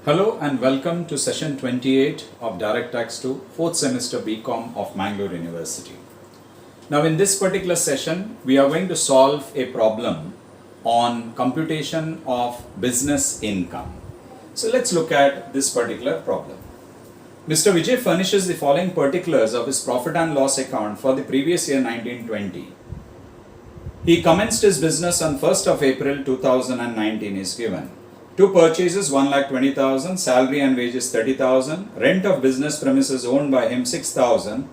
Hello and welcome to session 28 of Direct Tax 2, 4th semester BCom of Mangalore University. Now in this particular session, we are going to solve a problem on computation of business income. So let's look at this particular problem. Mr. Vijay furnishes the following particulars of his profit and loss account for the previous year 1920. He commenced his business on 1st of April 2019 is given. Two purchases 1,20,000, salary and wages 30,000, rent of business premises owned by him 6,000,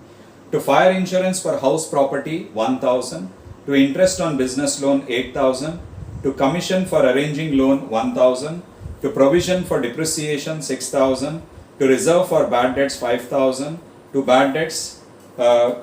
to fire insurance for house property 1,000, to interest on business loan 8,000, to commission for arranging loan 1,000, to provision for depreciation 6,000, to reserve for bad debts 5,000, to bad debts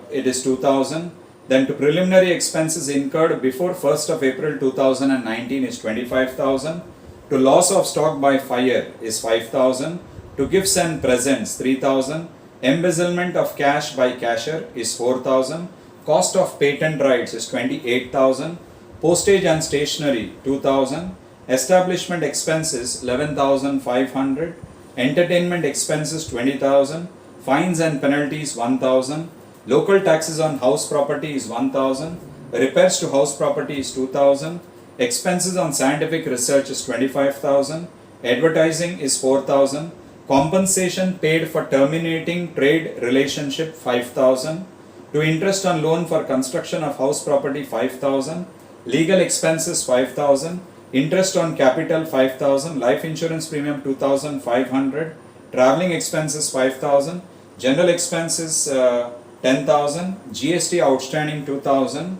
it is 2,000, then to preliminary expenses incurred before 1st of April 2019 is 25,000, to loss of stock by fire is 5,000, to gifts and presents 3,000, embezzlement of cash by cashier is 4,000, cost of patent rights is 28,000, postage and stationery 2,000, establishment expenses 11,500, entertainment expenses 20,000, fines and penalties 1,000, local taxes on house property is 1,000, repairs to house property is 2,000, expenses on scientific research is 25,000, advertising is 4,000, compensation paid for terminating trade relationship 5,000, to interest on loan for construction of house property 5,000, legal expenses 5,000, interest on capital 5,000, life insurance premium 2,500, travelling expenses 5,000, general expenses 10,000, GST outstanding 2,000,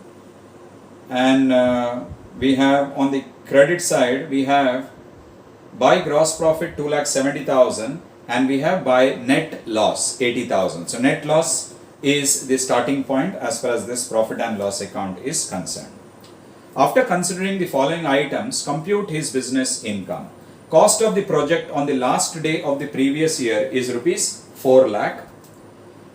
and we have on the credit side, we have by gross profit 2,70,000 and we have by net loss 80,000. So net loss is the starting point as far as this profit and loss account is concerned. After considering the following items, compute his business income. Cost of the project on the last day of the previous year is rupees 4 lakh.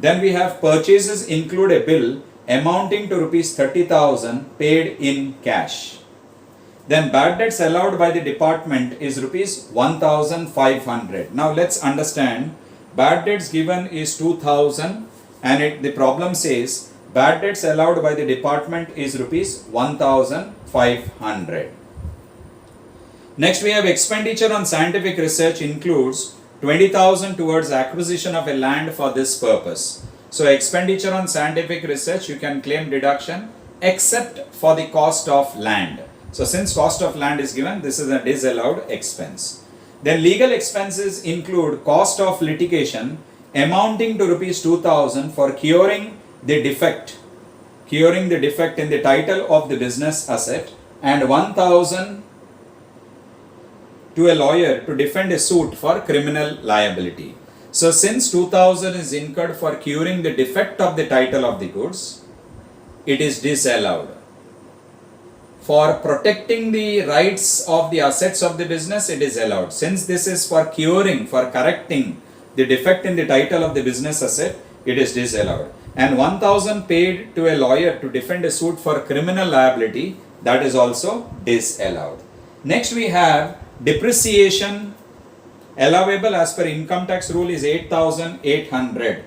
Then we have purchases include a bill amounting to rupees 30,000 paid in cash. Then bad debts allowed by the department is rupees 1,500. Now let's understand, bad debts given is 2,000 and the problem says bad debts allowed by the department is rupees 1,500. Next we have expenditure on scientific research includes 20,000 towards acquisition of a land for this purpose. So expenditure on scientific research you can claim deduction except for the cost of land. So since cost of land is given, this is a disallowed expense. Then legal expenses include cost of litigation amounting to rupees 2,000 for curing the defect in the title of the business asset, and 1,000 to a lawyer to defend a suit for criminal liability. So since 2,000 is incurred for curing the defect of the title of the goods, it is disallowed. For protecting the rights of the assets of the business, it is allowed. Since this is for curing, for correcting the defect in the title of the business asset, it is disallowed. And 1,000 paid to a lawyer to defend a suit for criminal liability, that is also disallowed. Next we have depreciation allowable as per income tax rule is 8,800.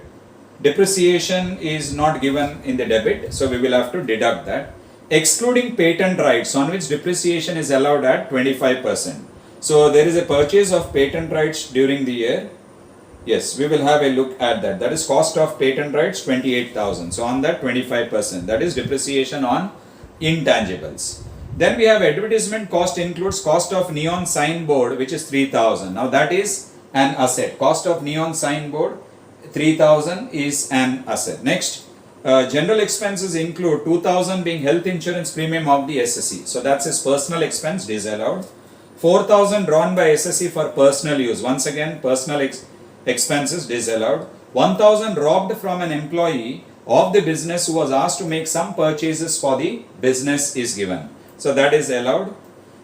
Depreciation is not given in the debit, so we will have to deduct that. Excluding patent rights on which depreciation is allowed at 25%. So there is a purchase of patent rights during the year. Yes, we will have a look at that. That is cost of patent rights 28,000. So on that 25%, that is depreciation on intangibles. Then we have advertisement cost includes cost of neon signboard which is 3,000. Now that is an asset. Cost of neon signboard 3,000 is an asset. Next. General expenses include 2,000 being health insurance premium of the SSE. So that's his personal expense, disallowed. 4,000 drawn by SSE for personal use. Once again, personal expenses disallowed. 1,000 robbed from an employee of the business who was asked to make some purchases for the business is given. So that is allowed.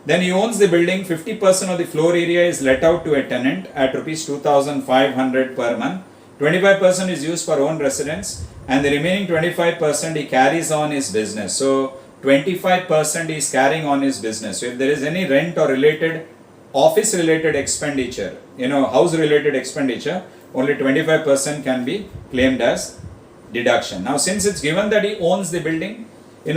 Then he owns the building. 50% of the floor area is let out to a tenant at rupees 2,500 per month. 25% is used for own residence and the remaining 25% he carries on his business. So 25% is carrying on his business. So if there is any rent or related office related expenditure house related expenditure, only 25% can be claimed as deduction. Now since it's given that he owns the building,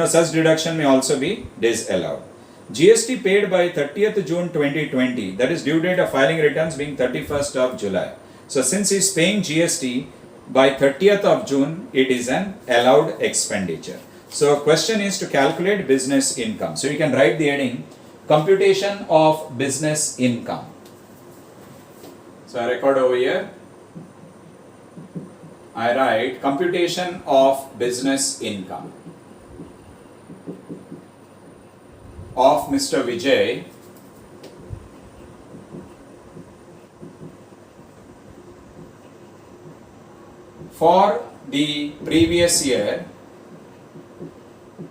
such deduction may also be disallowed. GST paid by 30th June 2020, that is due date of filing returns being 31st of July. So since he is paying GST by 30th of June, it is an allowed expenditure. So question is to calculate business income. So you can write the heading computation of business income. So I record over here. I write computation of business income of Mr. Vijay for the previous year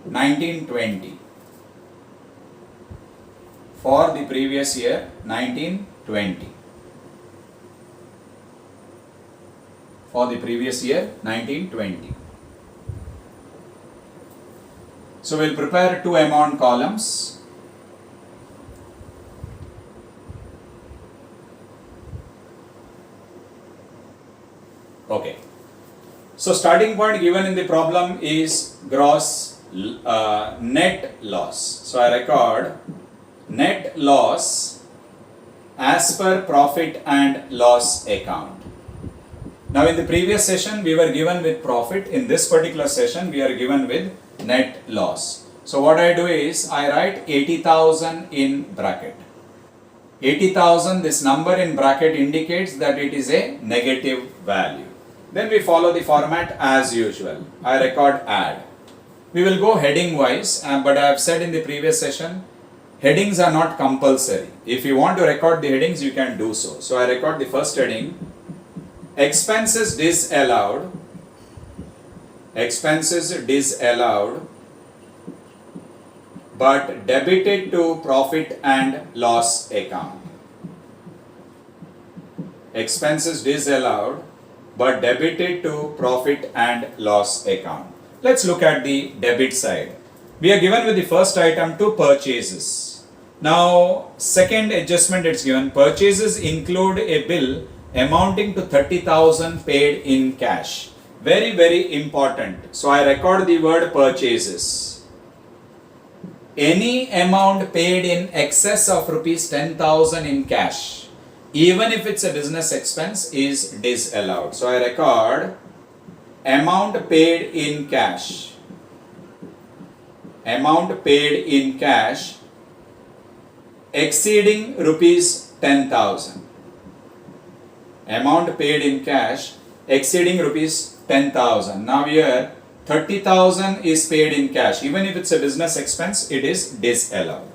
1920. For the previous year 1920. For the previous year 1920. So we'll prepare two amount columns. Okay. So starting point given in the problem is gross net loss. So I record net loss as per profit and loss account. Now in the previous session we were given with profit. In this particular session we are given with net loss. So what I do is I write 80,000 in bracket. 80,000, this number in bracket indicates that it is a negative value. Then we follow the format as usual. I record add. We will go heading wise, but I have said in the previous session, headings are not compulsory. If you want to record the headings, you can do so. So I record the first heading, expenses disallowed, but debited to profit and loss account. Expenses disallowed, but debited to profit and loss account. Let's look at the debit side. We are given with the first item two purchases. Now second adjustment it's given, purchases include a bill amounting to 30,000 paid in cash. Very, very important. So I record the word purchases. Any amount paid in excess of rupees 10,000 in cash, even if it's a business expense, is disallowed. So I record amount paid in cash. Amount paid in cash exceeding rupees 10,000. Amount paid in cash exceeding rupees 10,000. Now here 30,000 is paid in cash. Even if it's a business expense, it is disallowed.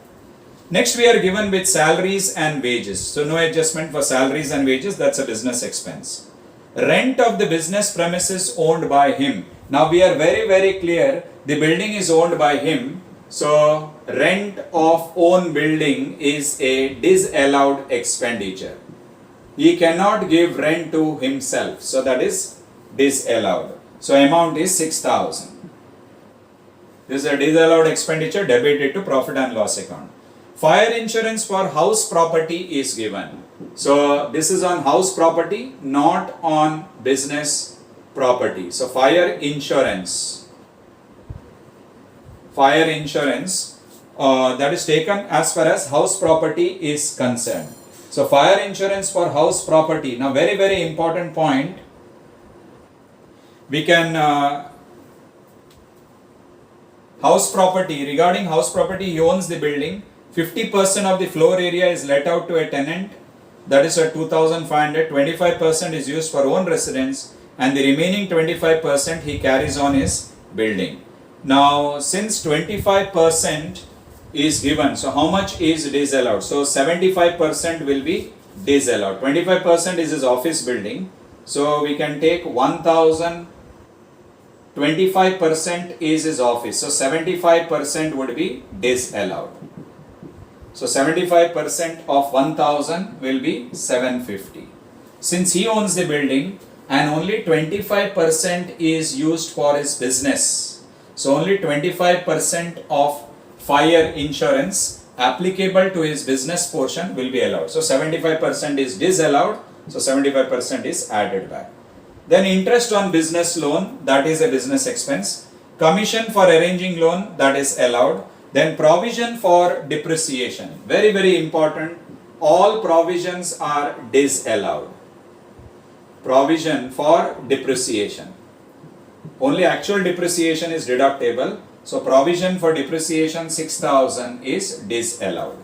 Next we are given with salaries and wages. So no adjustment for salaries and wages, that's a business expense. Rent of the business premises owned by him. Now we are very, very clear, the building is owned by him. So rent of own building is a disallowed expenditure. He cannot give rent to himself. So that is disallowed. So amount is 6,000. This is a disallowed expenditure debited to profit and loss account. Fire insurance for house property is given. So this is on house property, not on business property. So fire insurance that is taken as far as house property is concerned. So fire insurance for house property. Now very, very important point. We can house property, regarding house property, he owns the building. 50% of the floor area is let out to a tenant, that is at 2,500. 25% is used for own residence, and the remaining 25% he carries on his building. Now since 25% is given, so how much is disallowed? So 75% will be disallowed. 25% is his office building, so we can take 1,000. 25% is his office, so 75% would be disallowed. So 75% of 1000 will be 750. Since he owns the building and only 25% is used for his business, so only 25% of fire insurance applicable to his business portion will be allowed. So 75% is disallowed, so 75% is added back. Then interest on business loan, that is a business expense. Commission for arranging loan, that is allowed. Then provision for depreciation, very very important, all provisions are disallowed. Provision for depreciation, only actual depreciation is deductible, so provision for depreciation 6,000 is disallowed.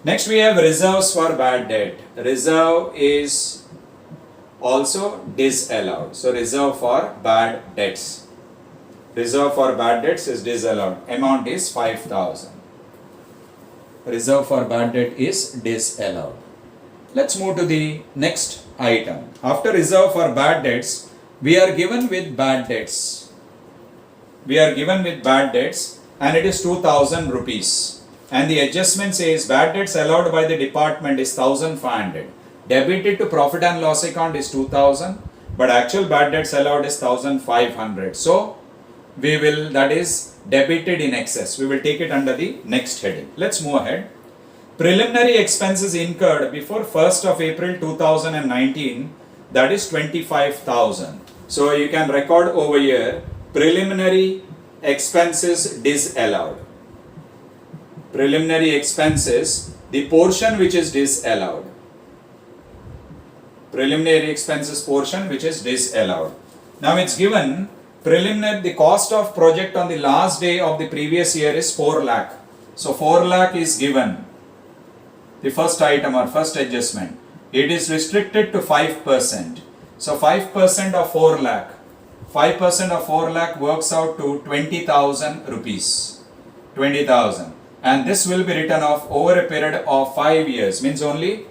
Next we have reserves for bad debt. Reserve is also disallowed, so reserve for bad debts. Reserve for bad debts is disallowed. Amount is 5,000. Reserve for bad debt is disallowed. Let's move to the next item. After reserve for bad debts, we are given with bad debts. We are given with bad debts and it is 2,000 rupees. And the adjustment says bad debts allowed by the department is 1,500. Debited to profit and loss account is 2,000. But actual bad debts allowed is 1,500. So we will, that is debited in excess. We will take it under the next heading. Let's move ahead. Preliminary expenses incurred before 1st of April 2019, that is 25,000. So you can record over here, preliminary expenses disallowed. Preliminary expenses, the portion which is disallowed. Preliminary expenses portion which is disallowed. Now it's given preliminary, the cost of project on the last day of the previous year is 4 lakh. So 4 lakh is given. The first item or first adjustment. It is restricted to 5%. So 5% of 4 lakh. 5% of 4 lakh works out to 20,000 rupees. 20,000. And this will be written off over a period of 5 years. Means only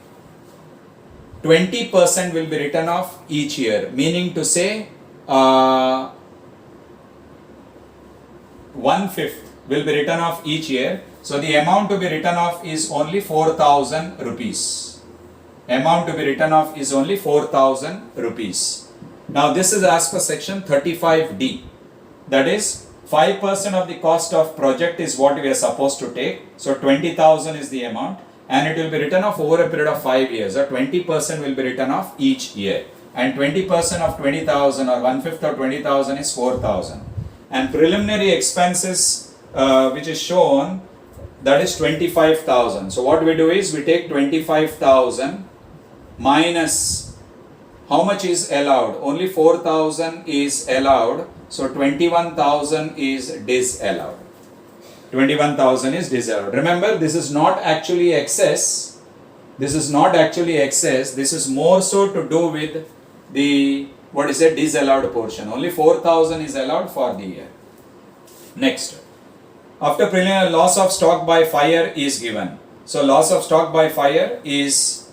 20% will be written off each year. Meaning to say 1/5 will be written off each year. So the amount to be written off is only 4,000 rupees. Amount to be written off is only 4,000 rupees. Now this is as per section 35D. That is 5% of the cost of project is what we are supposed to take. So 20,000 is the amount and it will be written off over a period of 5 years, or 20% will be written off each year. And 20% of 20,000 or 1/5 of 20,000 is 4,000. And preliminary expenses which is shown, that is 25,000. So what we do is we take 25,000 minus how much is allowed. Only 4,000 is allowed. So 21,000 is disallowed. 21,000 is disallowed. Remember, this is not actually excess. This is not actually excess. This is more so to do with the what is a disallowed portion. Only 4,000 is allowed for the year. Next. After preliminary, loss of stock by fire is given. So loss of stock by fire is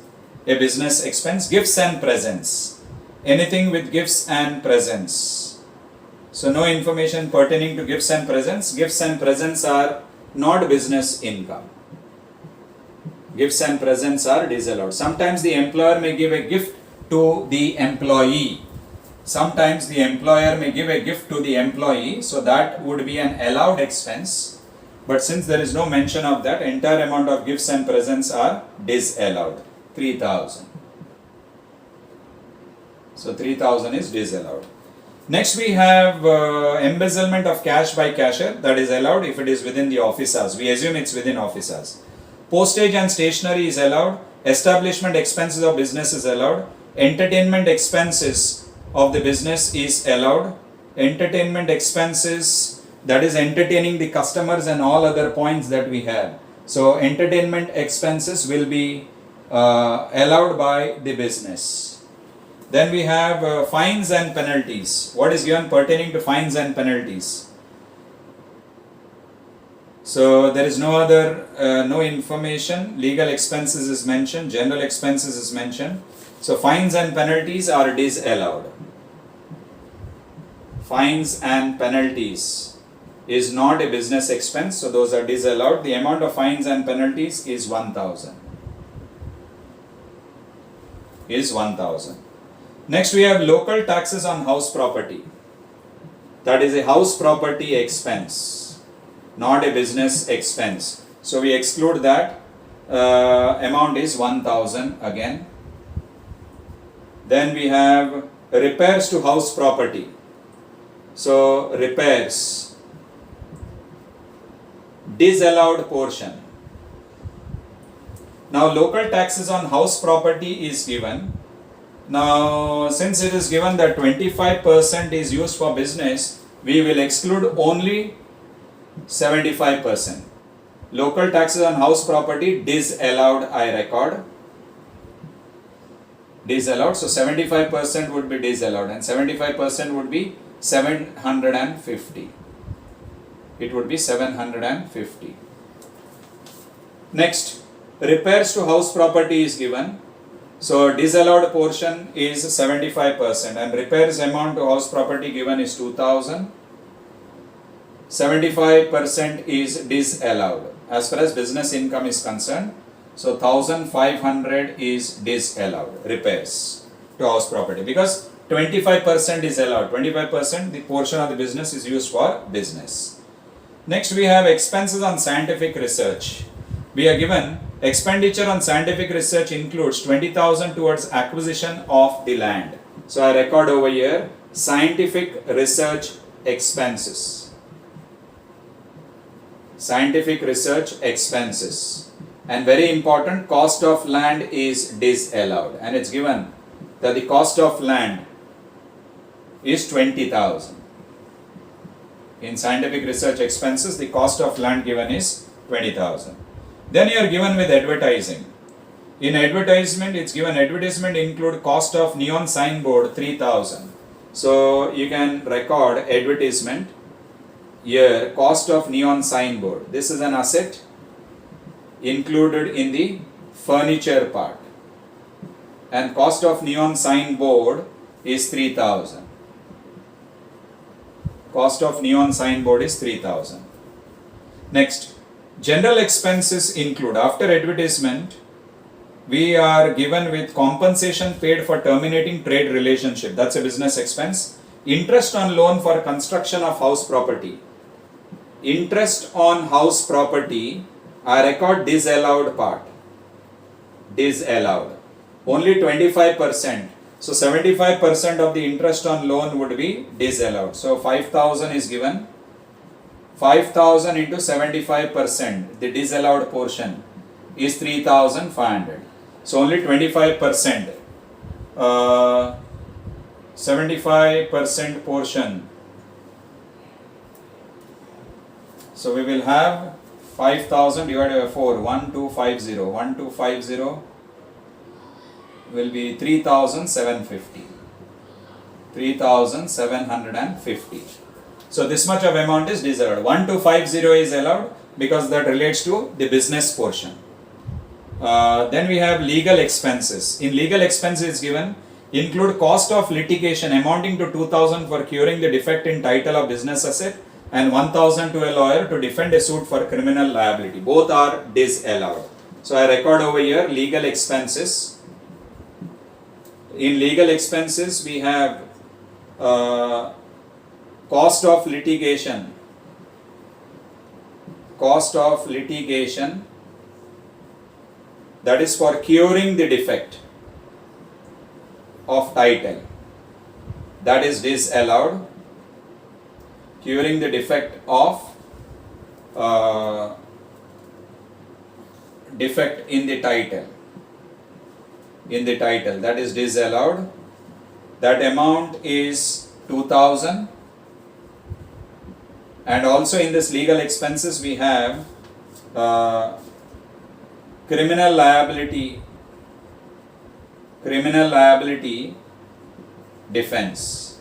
a business expense. Gifts and presents. Anything with gifts and presents. So no information pertaining to gifts and presents. Gifts and presents are not business income. Gifts and presents are disallowed. Sometimes the employer may give a gift to the employee. Sometimes the employer may give a gift to the employee, so that would be an allowed expense. But since there is no mention of that, entire amount of gifts and presents are disallowed. 3,000. So 3,000 is disallowed. Next we have embezzlement of cash by cashier, that is allowed if it is within the office hours. We assume it's within office hours. Postage and stationery is allowed. Establishment expenses of business is allowed. Entertainment expenses of the business is allowed. Entertainment expenses, that is entertaining the customers and all other points that we have. So entertainment expenses will be allowed by the business. Then we have fines and penalties. What is given pertaining to fines and penalties? So there is no other, no information. Legal expenses is mentioned, general expenses is mentioned. So fines and penalties are disallowed. Fines and penalties is not a business expense, so those are disallowed. The amount of fines and penalties is 1,000. Is 1,000. Next we have local taxes on house property. That is a house property expense, not a business expense. So we exclude that. Amount is 1000 again. Then we have repairs to house property. So repairs, disallowed portion. Now local taxes on house property is given. Now since it is given that 25% is used for business, we will exclude only 75%. Local taxes on house property disallowed, I record. Disallowed, so 75% would be disallowed and 75% would be 750. It would be 750. Next, repairs to house property is given. So disallowed portion is 75% and repairs amount to house property given is 2000. 75% is disallowed as far as business income is concerned. So 1500 is disallowed, repairs to house property, because 25% is allowed. 25% the portion of the business is used for business. Next we have expenses on scientific research. We are given expenditure on scientific research includes 20,000 towards acquisition of the land. So I record over here scientific research expenses. Scientific research expenses. And very important, cost of land is disallowed, and it's given that the cost of land is 20,000. In scientific research expenses, the cost of land given is 20,000. Then you are given with advertising. In advertisement, it's given advertisement include cost of neon signboard 3,000. So you can record advertisement here, cost of neon signboard. This is an asset included in the furniture part, and cost of neon signboard is 3,000. Cost of neon signboard is 3,000. Next, general expenses include, after advertisement, we are given with compensation paid for terminating trade relationship. That's a business expense. Interest on loan for construction of house property. Interest on house property, I record disallowed part. Disallowed. Only 25%. So 75% of the interest on loan would be disallowed. So 5,000 is given. 5,000 into 75%, the disallowed portion is 3,500. So only 25%. 75% portion. So we will have 5,000 divided by 4, 1250. 1250 will be 3,750. 3,750. So this much of amount is disallowed. 1250 is allowed because that relates to the business portion. Then we have legal expenses. In legal expenses given, include cost of litigation amounting to 2,000 for curing the defect in title of business asset and 1,000 to a lawyer to defend a suit for criminal liability. Both are disallowed. So I record over here legal expenses. In legal expenses we have cost of litigation. Cost of litigation, that is for curing the defect of title. That is disallowed. Curing the defect of defect in the title. In the title, that is disallowed. That amount is 2,000. And also in this legal expenses we have criminal liability defense,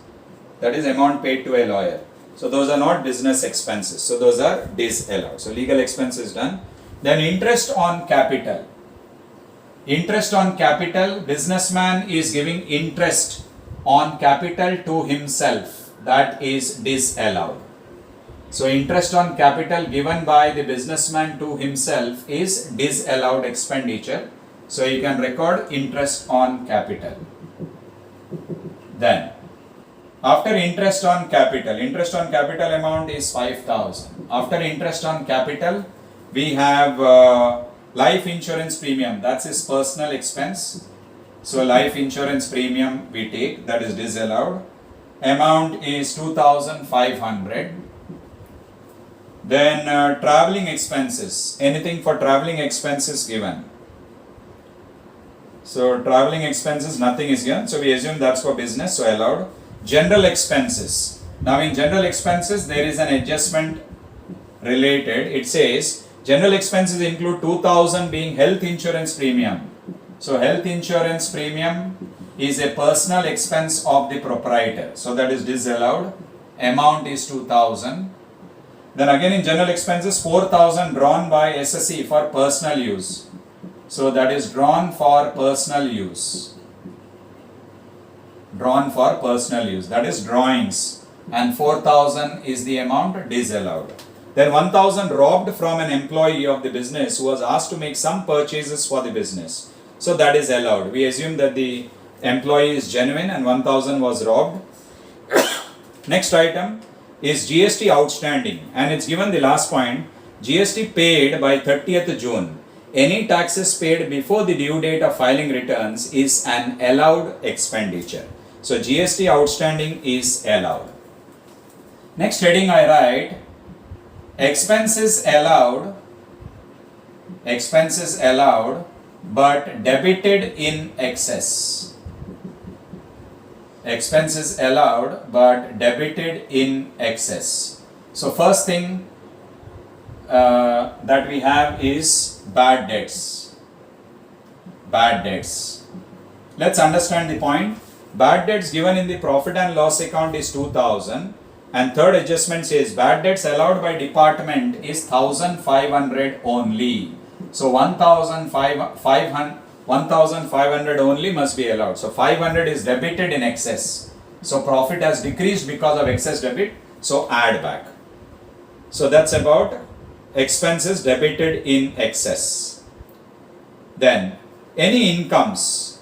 that is amount paid to a lawyer. So those are not business expenses, so those are disallowed. So legal expense is done. Then interest on capital. Interest on capital, businessman is giving interest on capital to himself, that is disallowed. So interest on capital given by the businessman to himself is disallowed expenditure. So you can record interest on capital. Then after interest on capital amount is 5,000. After interest on capital, We have life insurance premium, that's his personal expense. So life insurance premium we take, that is disallowed. Amount is 2,500. Then traveling expenses, anything for traveling expenses given. So traveling expenses, nothing is given, so we assume that's for business, so allowed. General expenses. Now in general expenses there is an adjustment related. It says general expenses include 2,000 being health insurance premium. So health insurance premium is a personal expense of the proprietor, so that is disallowed. Amount is 2,000. Then again in general expenses 4,000 drawn by SSE for personal use. So that is drawn for personal use. Drawn for personal use, that is drawings, and 4,000 is the amount disallowed. Then 1,000 robbed from an employee of the business who was asked to make some purchases for the business. So that is allowed. We assume that the employee is genuine and 1,000 was robbed. Next item is GST outstanding, and it's given the last point, GST paid by 30th June. Any taxes paid before the due date of filing returns is an allowed expenditure. So GST outstanding is allowed. Next heading I write, expenses allowed but debited in excess. Expenses allowed but debited in excess. So first thing that we have is bad debts. Bad debts. Let's understand the point. Bad debts given in the profit and loss account is 2,000, and third adjustment says bad debts allowed by department is 1,500 only. So 1,500 only must be allowed. So 500 is debited in excess. So profit has decreased because of excess debit, so add back. So that's about expenses debited in excess. Then any incomes,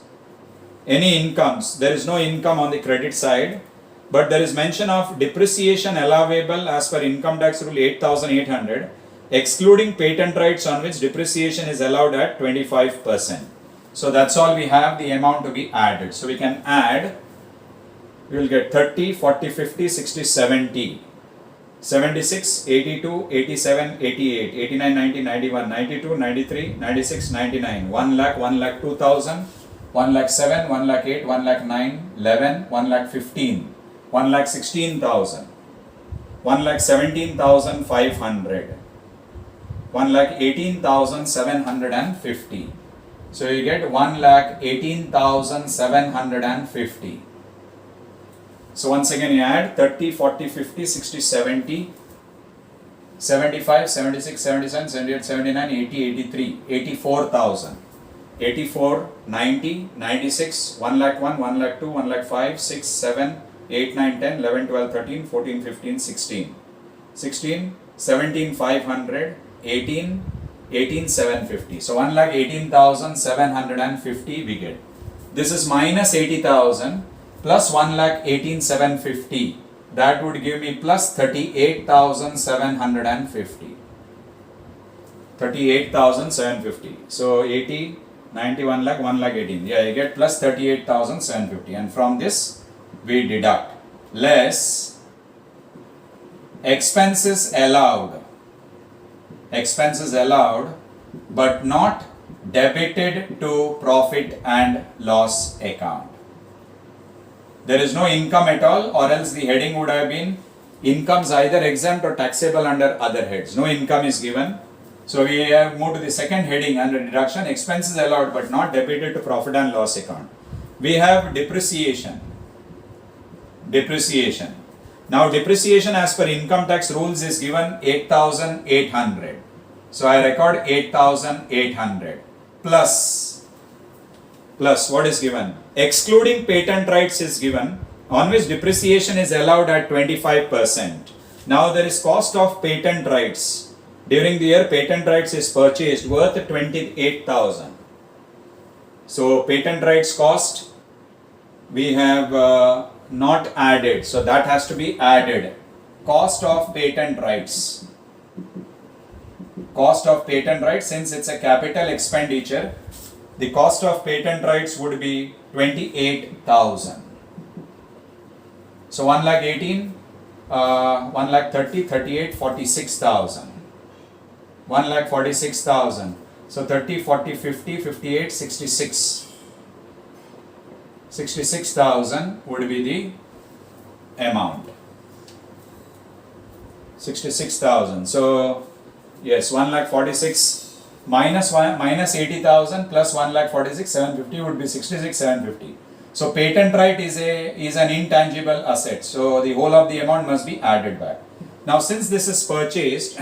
there is no income on the credit side, but there is mention of depreciation allowable as per income tax rule 8,800, excluding patent rights on which depreciation is allowed at 25%. So that's all we have, the amount to be added. So we can add, we will get 30, 40, 50, 60, 70. 76, 82, 87, 88, 89, 90, 91, 92, 93, 96, 99, 1 lakh, 1 lakh 2,000, 1 lakh 7, 1 lakh 8, 1 lakh 9, 11, 1 lakh 15, 1 lakh 16,000, 1 lakh 17,500, 1 lakh 18,750. So you get 1 lakh 18,750. So once again you add 30, 40, 50, 60, 70, 75, 76, 77, 78, 79, 80, 83, 84,000, 84, 90, 96, 1 lakh 1, 1 lakh 2, 1 lakh 5, 6, 7, 8, 9, 10, 11, 12, 13, 14, 15, 16, 16, 17, 500, 18, 18,750. So 1 lakh 18,750 we get. This is minus 80,000. Plus 1 lakh 18,750, that would give me plus 38,750. 38,750. So 80, 90, 1 lakh, 1 lakh 18. Yeah, you get plus 38,750. And from this we deduct less expenses allowed. Expenses allowed but not debited to profit and loss account. There is no income at all, or else the heading would have been incomes either exempt or taxable under other heads. No income is given. So we have moved to the second heading under deduction, expenses allowed but not debited to profit and loss account. We have depreciation. Depreciation. Now depreciation as per income tax rules is given 8,800. So I record 8,800 plus what is given? Excluding patent rights is given, on which depreciation is allowed at 25%. Now there is cost of patent rights. During the year patent rights is purchased worth 28,000. So patent rights cost we have not added, so that has to be added. Cost of patent rights. cost of patent rights, since it's a capital expenditure, the cost of patent rights would be 28,000. So 1 lakh 18, 1 lakh 30, 38, 46,000. 1 lakh 46,000. So 30, 40, 50, 58, 66. 66,000 would be the amount. 66,000. So yes, 1 lakh 46 minus 80,000 plus 1 lakh 46, 750 would be 66, 750. So patent right is an intangible asset. So the whole of the amount must be added back. Now since this is purchased,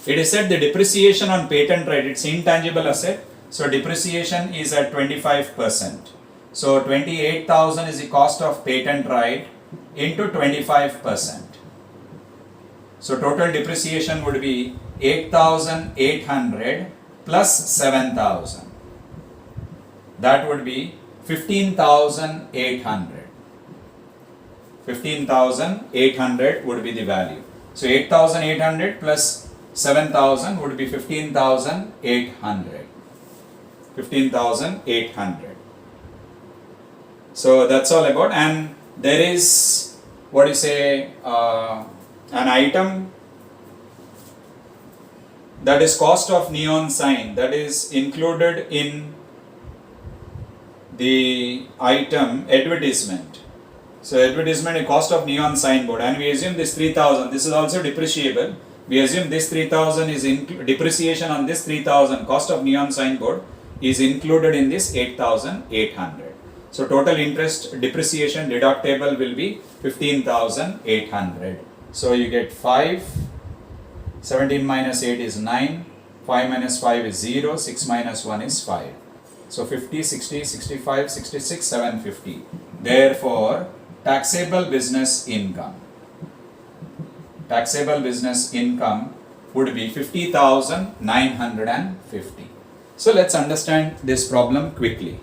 it is said the depreciation on patent right, it's intangible asset. So depreciation is at 25%. So 28,000 is the cost of patent right into 25%. So total depreciation would be 8,800 plus 7,000. That would be 15,800. 15,800 would be the value. So 8,800 plus 7,000 would be 15,800. 15,800. So that's all about, and there is what you say an item that is cost of neon sign, that is included in the item advertisement. So advertisement is cost of neon signboard, and we assume this 3,000. This is also depreciable. We assume this 3,000 is depreciation on this 3,000 cost of neon signboard is included in this 8,800. So total interest depreciation deductible will be 15,800. So you get 5, 17 minus 8 is 9, 5 minus 5 is 0, 6 minus 1 is 5. So 50, 60, 65, 66, 750. Therefore, taxable business income. Taxable business income would be 50,950. So let's understand this problem quickly.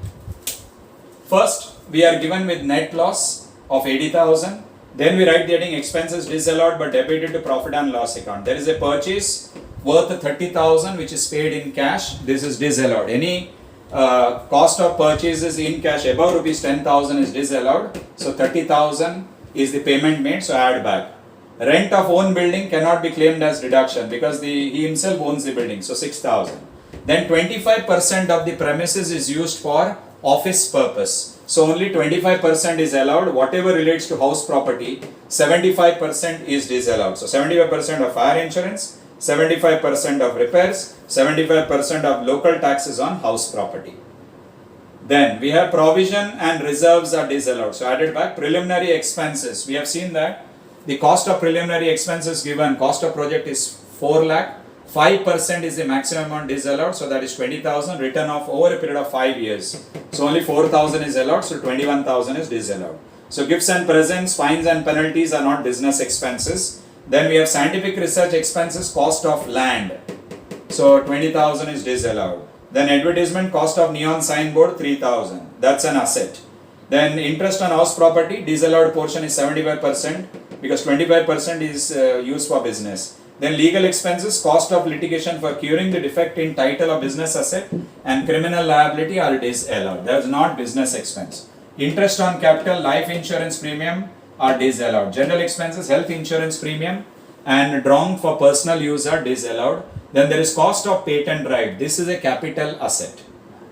First, we are given with net loss of 80,000. Then we write the heading expenses disallowed but debited to profit and loss account. There is a purchase worth 30,000 which is paid in cash. This is disallowed. Any cost of purchases in cash above rupees 10,000 is disallowed. So 30,000 is the payment made. So add back. Rent of own building cannot be claimed as deduction because he himself owns the building. So 6,000. Then 25% of the premises is used for office purpose. So only 25% is allowed. Whatever relates to house property, 75% is disallowed. So 75% of fire insurance, 75% of repairs, 75% of local taxes on house property. Then we have provision and reserves are disallowed. So added back. Preliminary expenses. We have seen that the cost of preliminary expenses given, cost of project is 4 lakh. 5% is the maximum amount disallowed, so that is 20,000 written off over a period of 5 years. So only 4,000 is allowed, so 21,000 is disallowed. So gifts and presents, fines and penalties are not business expenses. Then we have scientific research expenses, cost of land. So 20,000 is disallowed. Then advertisement, cost of neon signboard, 3,000. That's an asset. Then interest on house property, disallowed portion is 75% because 25% is used for business. Then legal expenses, cost of litigation for curing the defect in title or business asset and criminal liability are disallowed. That is not business expense. Interest on capital, life insurance premium are disallowed. General expenses, health insurance premium and drawn for personal use are disallowed. Then there is cost of patent right. This is a capital asset.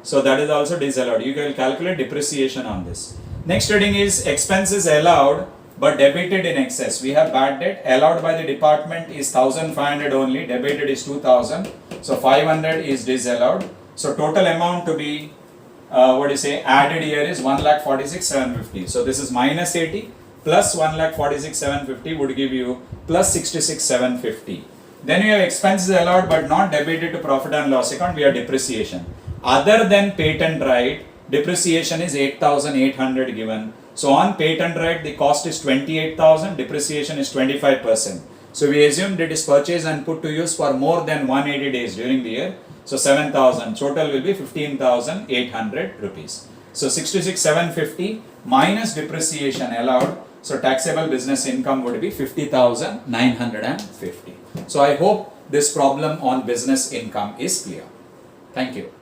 So that is also disallowed. You can calculate depreciation on this. Next heading is expenses allowed but debited in excess. We have bad debt. Allowed by the department is 1,500 only. Debited is 2,000. So 500 is disallowed. So total amount to be added here is 1,46,750. So this is minus 80 plus 1,46,750 would give you plus 66,750. Then we have expenses allowed but not debited to profit and loss account. We have depreciation. Other than patent right, depreciation is 8,800 given. So on patent right, the cost is 28,000, depreciation is 25%. So we assumed it is purchased and put to use for more than 180 days during the year. So 7,000, total will be 15,800 rupees. So 66,750 minus depreciation allowed. So taxable business income would be 50,950. So I hope this problem on business income is clear. Thank you.